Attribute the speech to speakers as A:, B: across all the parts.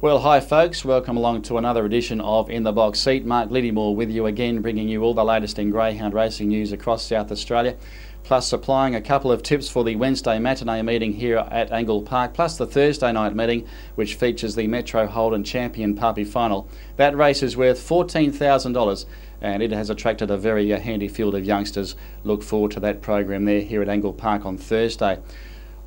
A: Well, hi folks, welcome along to another edition of In the Box Seat. Mark Littymore with you again, bringing you all the latest in greyhound racing news across South Australia, plus supplying a couple of tips for the Wednesday matinee meeting here at Angle Park, plus the Thursday night meeting, which features the Metro Holden Champion Puppy Final. That race is worth $14,000 and it has attracted a very handy field of youngsters. Look forward to that program there here at Angle Park on Thursday.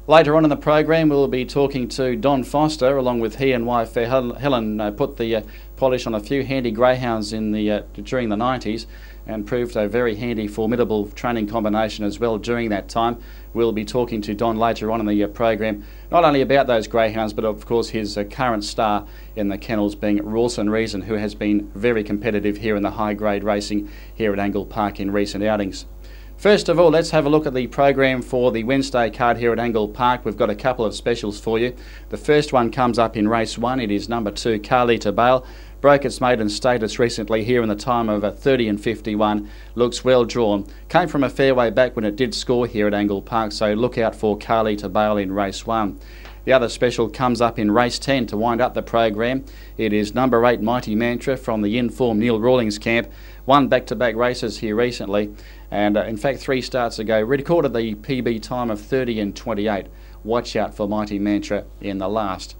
A: Later on in the program, we'll be talking to Don Foster, along with he and wife Helen. Put the polish on a few handy greyhounds in during the 90s and proved a very handy, formidable training combination as well during that time. We'll be talking to Don later on in the program, not only about those greyhounds, but of course his current star in the kennels being Rawson Reason, who has been very competitive here in the high-grade racing here at Angle Park in recent outings. First of all, let's have a look at the program for the Wednesday card here at Angle Park. We've got a couple of specials for you. The first one comes up in race 1. It is number 2, Carlita Bale. Broke its maiden status recently here in the time of 30 and 51. Looks well drawn. Came from a fair way back when it did score here at Angle Park, so look out for Carlita Bale in race 1. The other special comes up in race 10 to wind up the program. It is number 8, Mighty Mantra from the in-form Neil Rawlings camp. Won back-to-back races here recently, and in fact 3 starts ago recorded the PB time of 30 and 28. Watch out for Mighty Mantra in the last.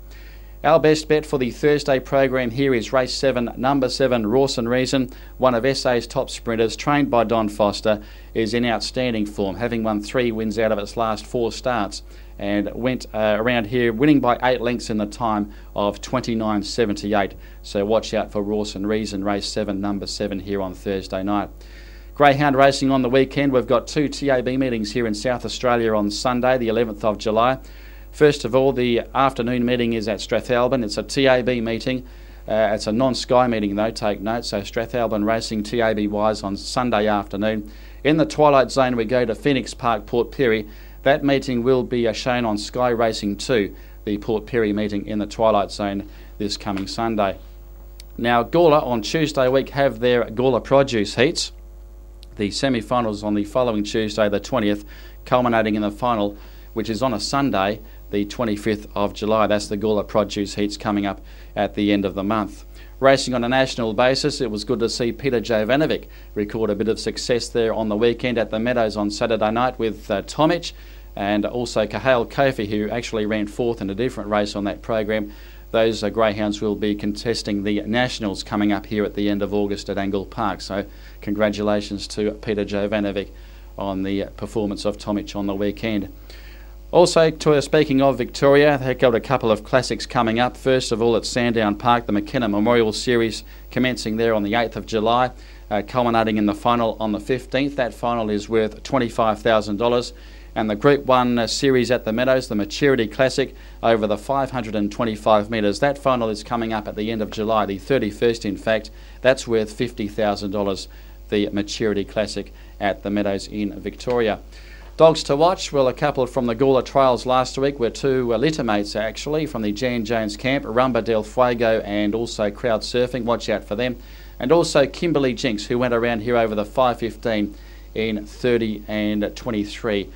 A: Our best bet for the Thursday program here is race 7, number 7, Rawson Reason, one of SA's top sprinters, trained by Don Foster, is in outstanding form, having won 3 wins out of its last 4 starts, and went around here winning by 8 lengths in the time of 29.78. So watch out for Rawson Reason, race 7, number 7 here on Thursday night. Greyhound racing on the weekend. We've got 2 TAB meetings here in South Australia on Sunday, the 11th of July. First of all, the afternoon meeting is at Strathalbyn. It's a TAB meeting. It's a non-Sky meeting though, take note. So Strathalbyn racing TAB-wise on Sunday afternoon. In the twilight zone we go to Phoenix Park, Port Pirie. That meeting will be shown on Sky Racing 2, the Port Pirie meeting in the twilight zone this coming Sunday. Now Gawler on Tuesday week have their Gawler Produce heats. The semi-finals on the following Tuesday, the 20th, culminating in the final, which is on a Sunday, the 25th of July. That's the Gawler Produce heats coming up at the end of the month. Racing on a national basis, it was good to see Peter Jovanovic record a bit of success there on the weekend at the Meadows on Saturday night with Tomic, and also Cahail Kofi, who actually ran 4th in a different race on that program. Those greyhounds will be contesting the Nationals coming up here at the end of August at Angle Park. So congratulations to Peter Jovanovic on the performance of Tomic on the weekend. Also, speaking of Victoria, they've got a couple of classics coming up. First of all, at Sandown Park, the McKenna Memorial Series commencing there on the 8th of July, culminating in the final on the 15th. That final is worth $25,000. And the Group 1 series at the Meadows, the Maturity Classic, over the 525 metres. That final is coming up at the end of July, the 31st in fact. That's worth $50,000, the Maturity Classic at the Meadows in Victoria. Dogs to watch, well, a couple from the Gawler Trials last week were 2 littermates actually from the Jan Jones camp, Rumba del Fuego and also Crowd Surfing. Watch out for them. And also Kimberly Jinx, who went around here over the 5:15 in 30 and 23.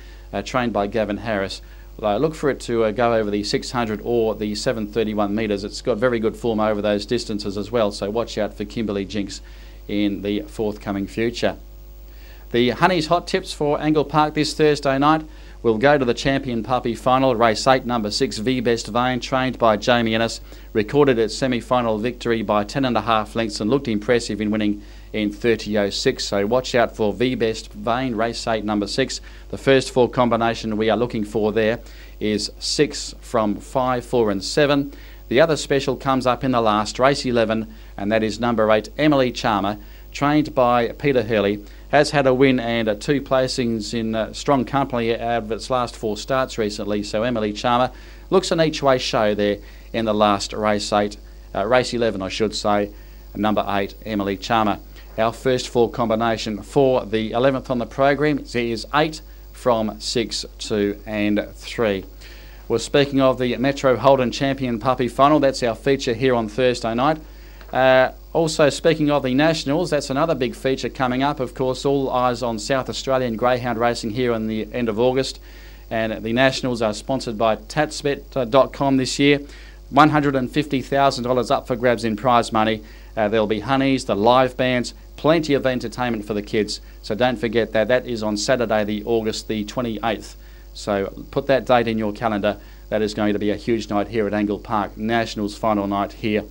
A: Trained by Gavin Harris. Look for it to go over the 600 or the 731 metres. It's got very good form over those distances as well, so watch out for Kimberly Jinx in the forthcoming future. The Honey's Hot Tips for Angle Park this Thursday night will go to the Champion Puppy Final, race 8, number 6, V-Best Vein, trained by Jamie Ennis, recorded its semi-final victory by 10.5 lengths and looked impressive in winning in 30.06, so watch out for V-Best Vein, race 8, number 6. The first 4 combination we are looking for there is 6 from 5, 4 and 7. The other special comes up in the last, race 11, and that is number 8, Emily Charmer, trained by Peter Hurley. Has had a win and 2 placings in strong company out of its last 4 starts recently, so Emily Charmer looks an each-way show there in the last race 11 I should say, number 8, Emily Charmer. Our first 4 combination for the 11th on the program is 8 from 6, 2 and 3. Well, speaking of the Metro Holden Champion Puppy Final, that's our feature here on Thursday night. Also, speaking of the Nationals, that's another big feature coming up. Of course, all eyes on South Australian greyhound racing here in the end of August. And the Nationals are sponsored by tatsbet.com this year. $150,000 up for grabs in prize money. There'll be honeys, the live bands, plenty of entertainment for the kids. So don't forget that. That is on Saturday, August the 28th. So put that date in your calendar. That is going to be a huge night here at Angle Park. Nationals final night here.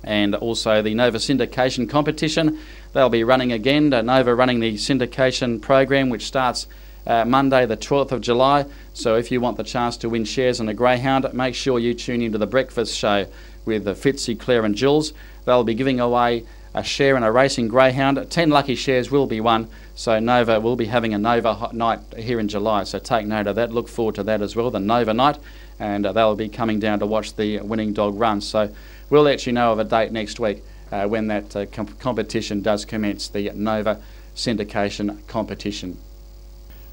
A: And also the Nova Syndication competition. They'll be running again. Nova running the syndication program, which starts Monday the 12th of July. So if you want the chance to win shares in a greyhound, make sure you tune into the breakfast show with Fitzy, Claire and Jules. They'll be giving away a share in a racing greyhound. 10 lucky shares will be won. So Nova will be having a Nova night here in July. So take note of that. Look forward to that as well, the Nova night. And they'll be coming down to watch the winning dog run. So we'll let you know of a date next week when that competition does commence, the Nova Syndication competition.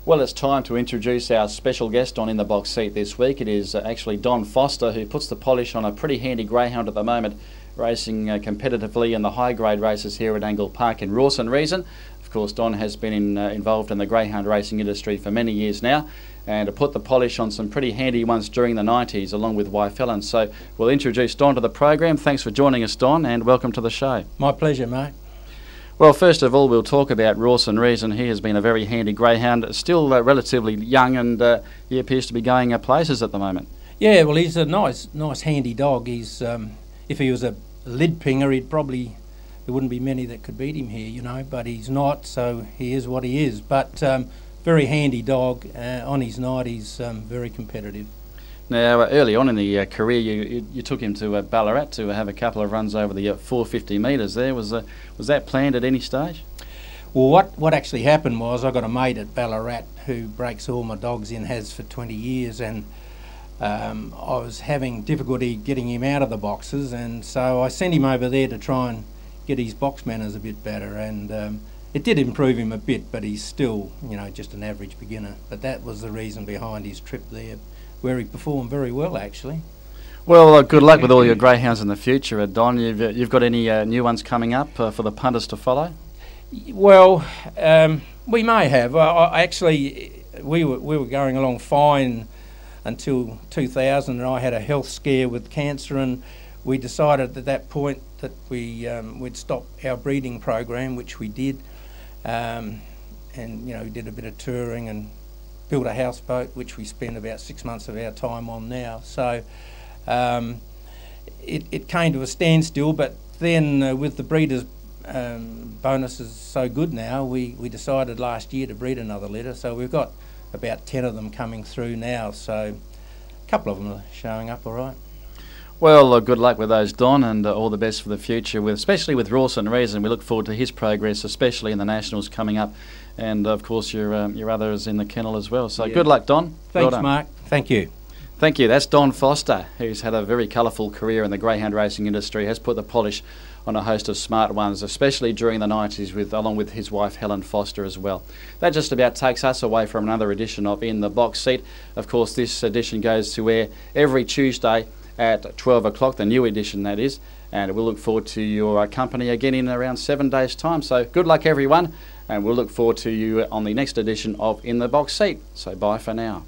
A: Well, it's time to introduce our special guest on In the Box Seat this week. It is actually Don Foster, who puts the polish on a pretty handy greyhound at the moment, racing competitively in the high-grade races here at Angle Park in Rawson Reason. Of course, Don has been involved in the greyhound racing industry for many years now, and put the polish on some pretty handy ones during the 90s, along with wife Helen. So we'll introduce Don to the program. Thanks for joining us, Don, and welcome to the show.
B: My pleasure, mate.
A: Well, first of all, we'll talk about Rawson Reason. He has been a very handy greyhound, still relatively young, and he appears to be going places at the moment.
B: Yeah, well, he's a nice handy dog. He's if he was a lid pinger, there wouldn't be many that could beat him here, you know. But he's not, so he is what he is. But very handy dog. On his night, he's very competitive.
A: Now, early on in the career, you took him to Ballarat to have a couple of runs over the 450 metres there. Was that planned at any stage?
B: Well, what actually happened was I got a mate at Ballarat who breaks all my dogs in, has for 20 years, and I was having difficulty getting him out of the boxes, and so I sent him over there to try and get his box manners a bit better, and it did improve him a bit, but he's still, you know, just an average beginner. But that was the reason behind his trip there, where he performed very well, actually.
A: Well, good luck with all your greyhounds in the future, Don. You've got any new ones coming up for the punters to follow?
B: Well, we may have. We were going along fine until 2000, and I had a health scare with cancer, and we decided at that point that we'd stop our breeding program, which we did, and you know, did a bit of touring and built a houseboat, which we spend about 6 months of our time on now. So it came to a standstill, but then with the breeders' bonuses so good now, we decided last year to breed another litter. So we've got about 10 of them coming through now. So a couple of them are showing up all right.
A: Well, good luck with those, Don, and all the best for the future, especially with Rawson Reason. We look forward to his progress, especially in the Nationals coming up, and of course your others in the kennel as well. So yeah. Good luck, Don.
B: Thanks,
A: well
B: Mark. Thank you.
A: Thank you. That's Don Foster, who's had a very colourful career in the greyhound racing industry, has put the polish on a host of smart ones, especially during the 90s, along with his wife Helen Foster as well. That just about takes us away from another edition of In the Box Seat. Of course, this edition goes to air every Tuesday at 12 o'clock, the new edition that is, and we'll look forward to your company again in around 7 days' time. So good luck, everyone, and we'll look forward to you on the next edition of In the Box Seat. So bye for now.